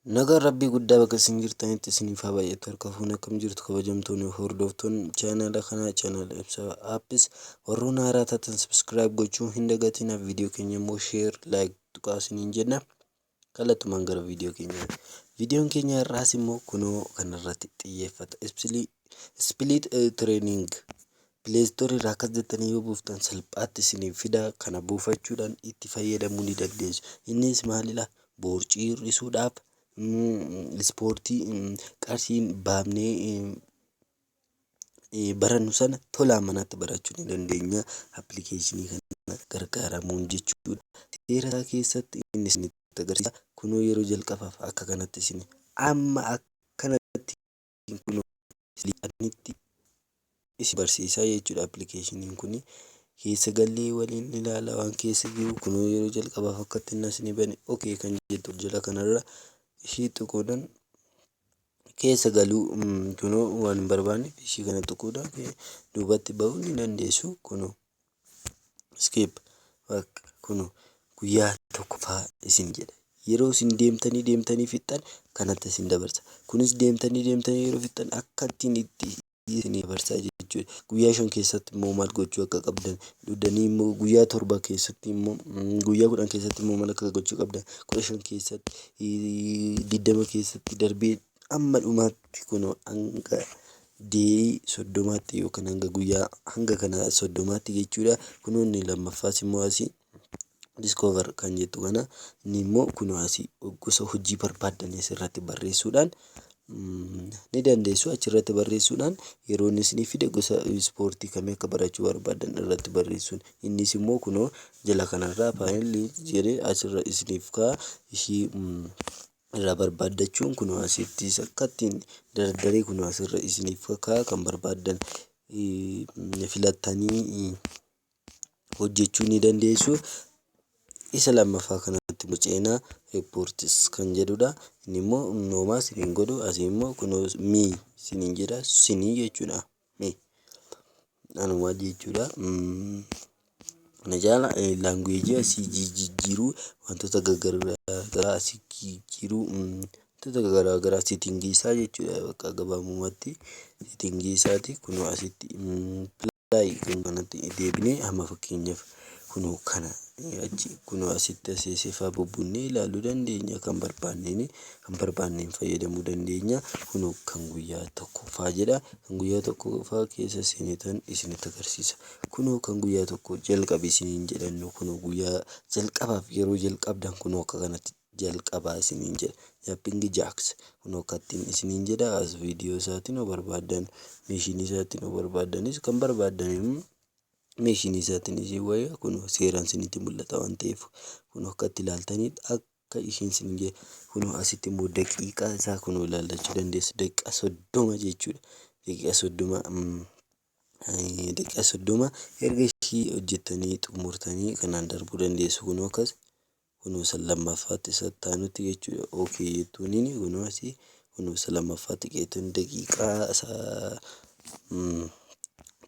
Nagaa Rabbii guddaa bakka isin jirtanitti isiniif haa baay'atu. Harka fuunee akkam jirtu kabajamtoonni hordoftoonni chaanala kanaa chaanala Ibsaa Aappis warroon haaraa taatan sabiskiraayib gochuu hin dagatinaa. Viidiyoo keenya immoo sheer laayik tuqaa isiniin jenna. Kallattumaan gara viidiyoo keenyaa. Viidiyoon keenya irraas immoo kunoo kanarratti xiyyeeffata. Ispiliit tireening pileestoorii irraa akkas jettanii yoo buuftan salphaatti isiniif fida. Kana buufachuudhaan itti fayyadamuu ni dandeessu. Innis maalidha? Boorcii hir'isuudhaaf ispoortii qarshiin baafnee barannu sana tolaan manatti barachuu ni dandeenya. Appilikeeshinii kana gargaaramuun jechuudha. Seera isaa keessatti inni isinitti agarsiisa. Kunoo yeroo jalqabaaf akka kanatti isin amma akkanatti kunoo isin barsiisaa jechuudha. Appilikeeshiniin kun keessa gallee waliin ilaala waan keessa jiru. Kunoo yeroo jalqabaaf akkatti inni isin bane okey kan jettu jala kanarra ishii tuquudhaan keessa galuu kunoo waan hin barbaanne ishii kana tuquudhaan duubatti bahuu ni dandeessu. Kunoo skip kunoo guyyaa tokko fa'aa isin jedha. Yeroo isin deemtanii fixxan kanatti isin dabarsa. Kunis deemtanii yeroo fixxan akka ittiin itti isin dabarsaa jechuudha. Guyyaa 5 keessatti immoo maal gochuu akka qabdan duudanii immoo guyyaa 7 keessatti immoo guyyaa 10 keessatti immoo maal akka gochuu qabdan 15 keessatti 20 keessatti darbee amma dhumaatti kunoo hanga dee'ii 30tti yookaan hanga guyyaa hanga kana 30tti jechuudha. Kunoo inni lammaffaas immoo asii diskoover kan jettu kana inni immoo kunoo asii gosa hojii barbaaddan asirratti barreessuudhaan ni dandeessu. Achirratti barreessuudhaan yeroo inni isinii fide gosa ispoortii kamii akka barachuu barbaadan irratti barreessuun. Innis immoo kunoo jala kanarraa faayilii jedhee asirra isiniif kaa'a. Ishii irraa barbaaddachuun kunoo asittis akka ittiin dardaree kunoo asirra isiniif kaa'a. Kan barbaadan filattanii hojjechuu ni dandeessu. Isa lammaffaa kanatti muceenaa riippoortis kan jedhudha. Inni immoo noomaa isiniin godhu asii immoo kunoo mii isiniin jedha sinii jechuudha. Mii anumaa jechuudha. Kana jala laanguweejii asii jijjiiruu wantoota garaagaraa asii jijjiiruu wantoota garaagaraa seetingii isaa jechuudha. Bakka gabaabumatti seetingii isaati. Kunoo asitti pilaay kanatti deebinee amma fakkeenyaaf kunoo kana achi kunoo asitti aseesifaa bubbunnee ilaaluu dandeenya. Kan barbaanneen fayyadamuu dandeenya. Kunoo kan guyyaa tokkoffaa jedha. Kan guyyaa tokkoffaa keessa seenitan isinitti agarsiisa. Kunoo kan guyyaa tokko jalqabe isiniin jedhannu kunoo guyyaa jalqabaaf yeroo jalqabdan kunoo akka kanatti jalqabaa isiniin jedha. Jaappingi jaaks kunoo akkattiin isiniin jedha. As viidiyoo isaatiin yoo barbaadan meeshinii isaatiin yoo barbaadanis kan barbaadan meeshinii isaatiin isin wayya kunoo seeraan isinitti mul'ata waan ta'eef kunoo akkatti ilaaltanii akka ishiin isin jedhe kunoo asitti immoo daqiiqaa isaa kunoo ilaallachuu dandeessu. Daqiiqaa 30 jechuudha. Daqiiqaa 30 erga ishii hojjettanii xumurtanii kanaan darbuu dandeessu. Kunoo akkas kunoo isa lammaffaatti isa taanutti jechuudha. Okey jettuuniin kunoo asii kunoo isa lammaffaatti qeetuun daqiiqaa isaa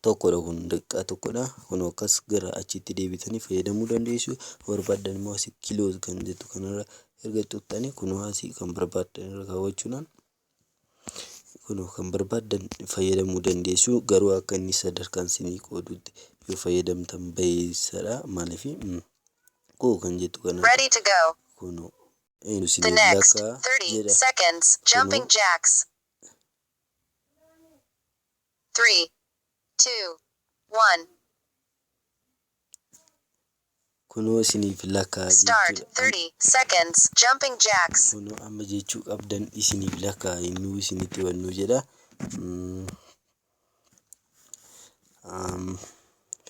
tokkodha. Kun daqiiqaa tokkodha. Kunoo akkas gara achitti deebitanii fayyadamuu dandeessu. Barbaadan immoo asii kiiloo kan jettu kanarra erga tuqxanii kunoo asii kan barbaadan irra kaawwachuudhaan kunoo kan barbaadan fayyadamuu dandeessu. Garuu akka inni sadarkaan isinii qoodutti yoo fayyadamtan bayeessadha. Maaliif koo kan jettu kana kunoo isinii lakkaa jedha. Jumping jacks. 3, 2, 1. Kunoo isiniif lakkaa Start. jechuudha. 30 seconds. Jumping jacks. Kunoo amma jechuu qabdan isiniif lakkaa innuu isinitti hubannuu jedha.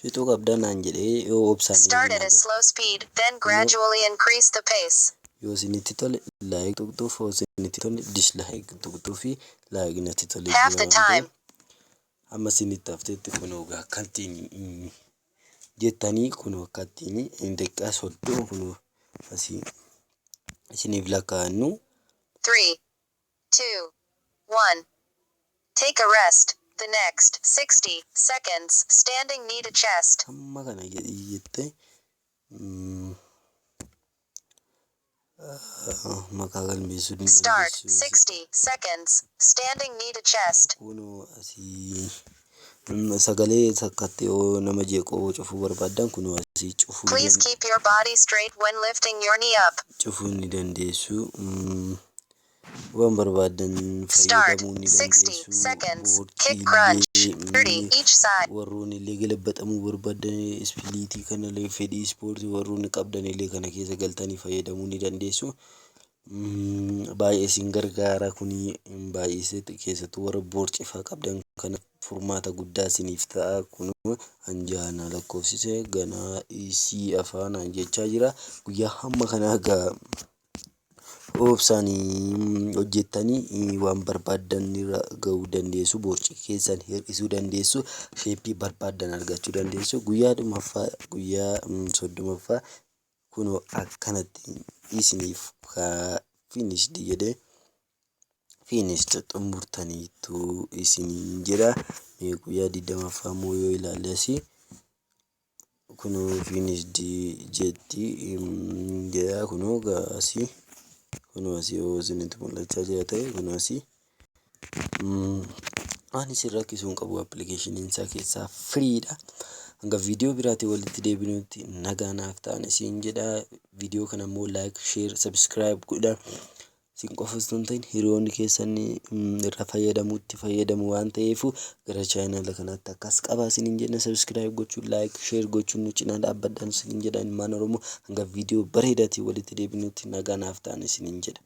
Fixuu qabdan naan jedhee yoo obsaan Start at a slow speed, then gradually increase the pace. yoo isinitti tole laayik tuqxuuf yoo isinitti tole dislaayik tuqxuu fi laayik natti tole Half the time. amma isinitti hafteetti kunoo akkattiin jettanii kunoo akkattiin daqiiqaa 30 kunoo asii isiniif lakkaa'annu. 3, 2, 1. Take a rest. The next 60 seconds, standing knee to chest. Amma kana jedhii jettee maqaa galmeessuu ni Start. dandeessu. 60 seconds. Standing knee to chest. Kunoo asii sagalee sakkatti yoo nama jeeqoo cufuu barbaadan kunoo asii Please keep your body straight when lifting your knee up. cufuu ni dandeessu. Waan barbaadan Start. fayyadamuu ni 60 dandeessu. seconds. Kick crunch. 30 each side. Warroonni illee galabaxamuu barbaadan ispiliitii kanallee fedhii ispoortii warroonni qabdan illee kana keessa galtanii fayyadamuu ni dandeessu. Baay'ee isin gargaara kuni baay'ee keessattuu warra boorcifaa qabdan kana furmaata guddaa isiniif ta'a. Kunoo hanjaana lakkoofsise ganaa isii afaan jechaa jira. Guyyaa hamma kanaa gaa obsanii hojjettanii waan barbaadan irra gahuu dandeessu. Boorci keessan hir'isuu dandeessu. Sheeppii barbaadan argachuu dandeessu. Guyyaa 30ffaa kunoo akkanatti isiniif finished jedhee finished xumurtaniitu isiniin jedha. Mee guyyaa 20ffaa immoo yoo ilaalle asii kunoo finished jetti jedha. Kunoo asii yoo isinitti mul'achaa jira ta'e kunoo asii waan isin rakkisuu hin qabu. Appilikeeshiniin isaa keessaa firiidha. Hanga viidiyoo biraatiin walitti deebinutti nagaa naaf ta'aa isiniin jedha. Viidiyoo kana immoo like, share, subscribe godhaa. Isin qofa osoo hin ta'in hiriyoonni keessan irra fayyadamuutti fayyadamu waan ta'eef gara chaanala kanaatti akkas qabaa isiniin jenna. Subscribe gochuun, like, share gochuun nu cinaa dhaabbadhaan isiniin jedha. Ilmaan Oromoo hanga viidiyoo bareedaatiin walitti deebinutti nagaa naaf ta'aa isiniin jedha.